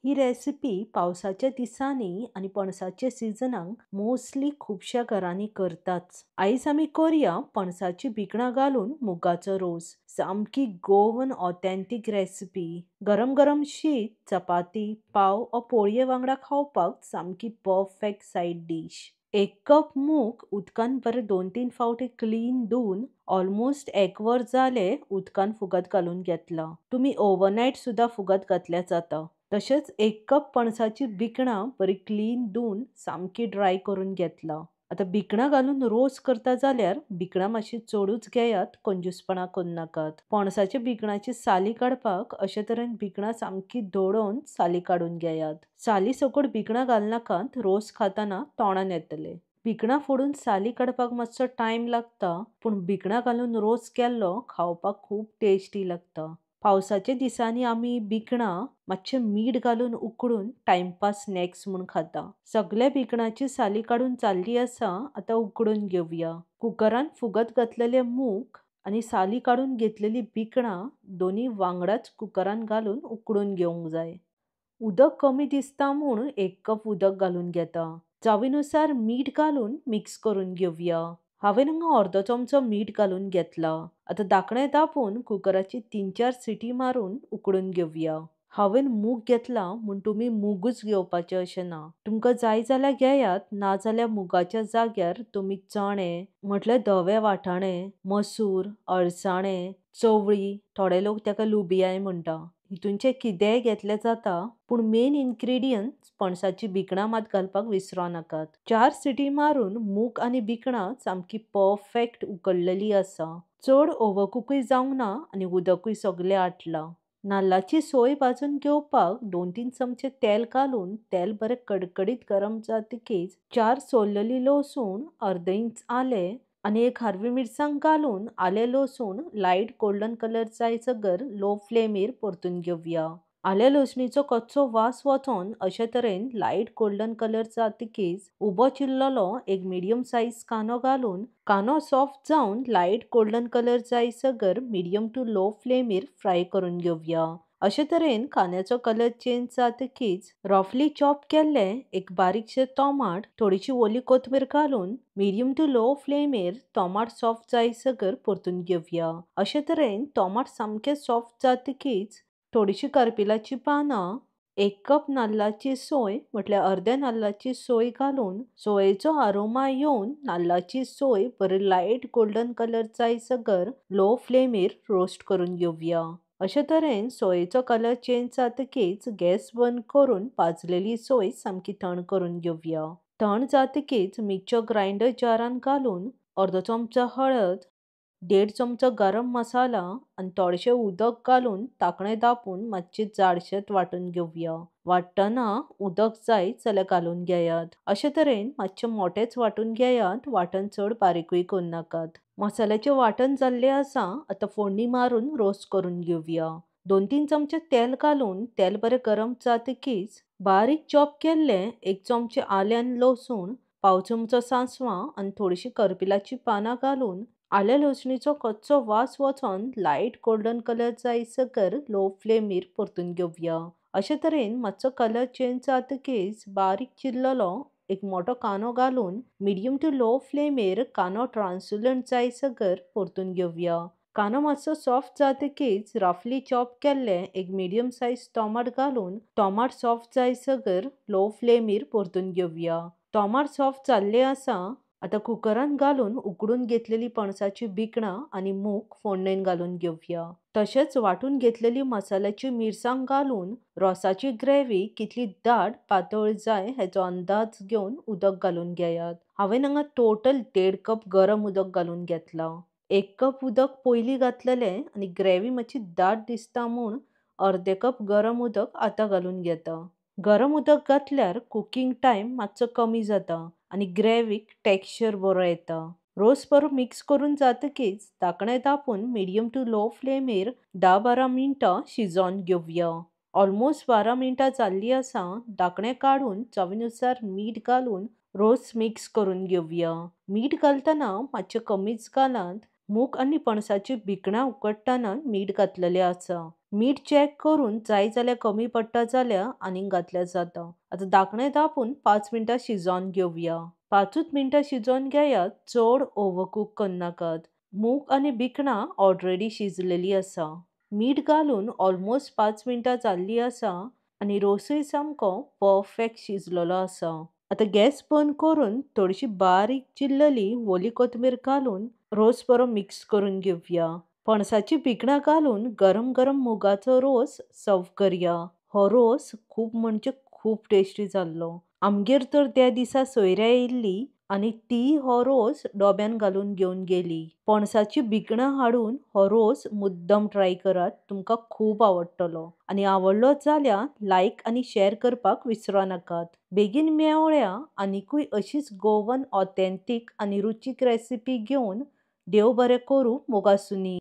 ही recipe पावसाच्या दिसांनी आणि पणसाच्या सिजनाक मोस्टली खूपशा घरांनी करताच. आयज आमी करूया पणसाची भिकणां घालून मुगाचो रोस. सामकी गोवन ऑथेंटिक रेसिपी. गरम गरम शीत, चपाती, पाव वा पोळये वांगडा खावपाक सामकी परफेक्ट साइड डिश. 1 कप मूग उदकान बरे 2-3 फावटी क्लीन धुवन ऑलमोस्ट 1 वर जाले उदकान फुगत घालून घेतला. तुम्ही ओव्हरनाईट सुद्धा फुगत घातल्या जाता. तशेंच 1 कप पणसाची भिकणां बरी क्लीन धुवन सामकी ड्राय करून घेतला. आता भिकणां घालून रोस करता जाल्यार भिकणां मातशी चडूच घेयात, कंजूसपणा करून नाकात. पणसाच्या भिकणाची साली काडपाक अशे तरेन भिकणां सामकी धोडोवन साली काडून घेयात. साली सकट भिकणां घालनाकात, रोस खाताना तोंडान येतले. भिकणां फोडून साली काडपाक मातसो टायम लागता, पूण भिकणां घालून रोस केल्लो खावपाक खूब टेस्टी लागता. पावसाच्या दिसांनी आमी भिकणां मातशें मीठ घालून उकडून टाइमपास स्नॅक्स म्हूण खाता. सगळे भिकणाची साली काडून जाल्ली आसा, आतां उकडून घेवया. कुकरान फुगत घातलेले मूग आनी साली काडून घेतलेली भिकणां दोन्ही वांगडाच कुकरान घालून उकडून घेवंक जाय. उदक कमी दिसता म्हूण 1 कप उदक घालून घेता. चवीनुसार मीठ घालून मिक्स करून घेवया. हांवें हांगा अर्दो चमचो मीठ घालून घेतला. आता धाकणें दापून कुकराची 3-4 सिटी मारून उकडून घेवया. हांवें मूग घेतला म्हूण तुमी मूगच घेवपाचे अशें ना. तुमकां जाय जाल्यार घेयात, ना जाल्यार मुगाच्या जाग्यार तुमी चणे म्हटल्यार धवे वाटाणे, मसूर, अळसाणे, चवळी, थोडे लोक ताका लुबियाय म्हणटा, हितूंचे कितेंय घेतले जाता, पूण मेन इन्ग्रेडियंट्स पणसाची भिकणां मात घालपाक विसरो नाकात. 4 सिटी मारून मूग आनी भिकणां सामकी परफेक्ट उकडलेली आसा. चड ओव्हरकुकूय जावंक ना आनी उदकूय सगळें आटला. नाल्लाची सोय भाजून घेवपाक 2-3 चमचे तेल घालून तेल बरें कडकडीत गरम जातकीच 4 सोललेली लसूण, अर्दे इंच आलें आनी 1 हरवी मिरसांग घालून आलें लसूण लायट गोल्डन कलर जायसर लो फ्लेमीर परतून घेवया. आलें लसणीचो कच्चो वास वचोन अशे तरेन लायट गोल्डन कलर जातकीच उबो चिरलेलो 1 मिडियम साइज कांदो घालून कांदो सॉफ्ट जावन लायट गोल्डन कलर जायसर मिडियम टू लो फ्लेमीर फ्राय करून घेवया. अशे तरेन कांद्याचो कलर चेंज जातकीच रफली चॉप केल्ले 1 बारीकशे टोमाट, थोडीशी ओली कोथमीर घालून मिडियम टू लो फ्लेमीर टोमाट सॉफ्ट जायसर परतून घेवया. अशे तरेन टोमाट सामके सॉफ्ट जातकीच थोडीशी करपिलाची पानां, 1 कप नाल्लाची सोय म्हटल्यार अर्दे नाल्लाची सोय घालून सोयेचो अरोमा येवन नाल्लाची सोय बरी लायट गोल्डन कलर जायसर लो फ्लेमीर रोस्ट करून घेवया. अशे तरेन सोयेचो कलर चेंज जातकीच गॅस बंद करून भाजलेली सोय सामकी थंड करून घेवया. थंड जातकीच मिक्सचर ग्राइंडर जारान घालून अर्दो चमचो हळद, 1.5 चमचो गरम मसाला आनी थोडेशें उदक घालून धाकणें दापून मातशें जाडशेत वांटून घेवया. वाट्टना उदक जाय जाल्यार घालून घेयात. अशे तरेन मातशें मोठेंच वांटून घेयात, वांटण चड बारीकूय करून नाकात. मसाल्याचें वांटण जाल्लें आसा, आतां फोडणी मारून रोस्ट करून घेवया. 2-3 चमचे तेल घालून तेल बरें गरम जातकीच बारीक चॉप केल्लें 1 चमचे आलें आनी लसूण, पाव चमचो सांसवां आनी थोडीशी करपिलाची पानां घालून आलें लसणीचो कच्चो वास वचोन लायट गोल्डन कलर जायसर लो फ्लेमीर परतून घेवया. अशे तरेन मातसो कलर चेंज जातकीच बारीक चिरलेलो 1 मोठो कांदो घालून मिडियम टू लो फ्लेमीर कांदो ट्रान्सलुसंट जायसर परतून घेवया. कांदो मातसो सॉफ्ट जातकीच रफली चॉप केल्ले 1 मिडियम साइज टोमाट घालून टोमाट सॉफ्ट जायसर लो फ्लेमीर परतून घेवया. टोमाट सॉफ्ट जाल्ले आसा, आतां कुकरान घालून उकडून घेतलेली पणसाची भिकणां आनी मूग फोडणेन घालून घेवया. तशेंच वांटून घेतलेली मसाल्याची मिरसांग घालून रोसाची ग्रेव्ही कितली दाट पातळ जाय हेचो अंदाज घेवन उदक घालून घेयात. हांवें हांगा टोटल 1.5 कप गरम उदक घालून घेतला. 1 कप उदक पयलीं घातलेलें आनी ग्रेव्ही मातशी दाट दिसता म्हूण अर्दे कप गरम उदक आतां घालून घेता. गरम उदक घातल्यार कुकिंग टायम मातसो कमी जाता आनी ग्रेव्हीक टेक्स्चर बरो येता. रोस बरो मिक्स करून जातकीच धाकणें दापून मिडियम टू लो फ्लेमीर 10-12 मिनटां शिजोवन घेवया. ऑलमोस्ट 12 मिनटां जाल्ली आसा. धाकणें काडून चवीनुसार मीठ घालून रोस मिक्स करून घेवया. मीठ घालतना मातशें कमीच घालात, मूग आणि पणसाची भिकणां उकडटाना मीठ घातलेलें आसा. मीठ चॅक करून जाय जाल्यार कमी पडटा जाल्यार आनीक घातल्यार जाता. आतां धाकणें धांपून 5 मिनटां शिजोवन घेवया. 5 मिनटां शिजोवन घेयात, चड ओव्हरकूक करनाकात. मूग आनी भिकणां ऑलरेडी शिजलेलीं आसा. मीठ घालून ऑलमोस्ट 5 मिनटां जाल्लीं आसा आनी रोसूय सामको परफेक्ट शिजलेलो आसा. आतां गॅस बंद करून थोडीशी बारीक चिरलेली वोली कोथमीर घालून रोस बरो मिक्स करून घेवया. पणसाची भिकणां घालून गरम गरम मुगाचो रोस सर्व करया. हो रोस खूब म्हणजे खूब टेस्टी जाल्लो. आमगेर तर त्या दिसा सोयऱ्या येयल्लीं आनी ती हो रोस डोब्यान घालून घेवन गेली. पणसाची भिकणां हाडून हो रोस मुद्दम ट्राय करात, तुमकां खूब आवडटलो. आनी आवडलो जाल्यार लायक आनी शेअर करपाक विसरूं नाकात. बेगीन मेवळ्या आनीकूय अशीच गोवन ऑथेंटीक आनी रुचीक रेसिपी घेवन. देव बरें करूं मोगासुनी.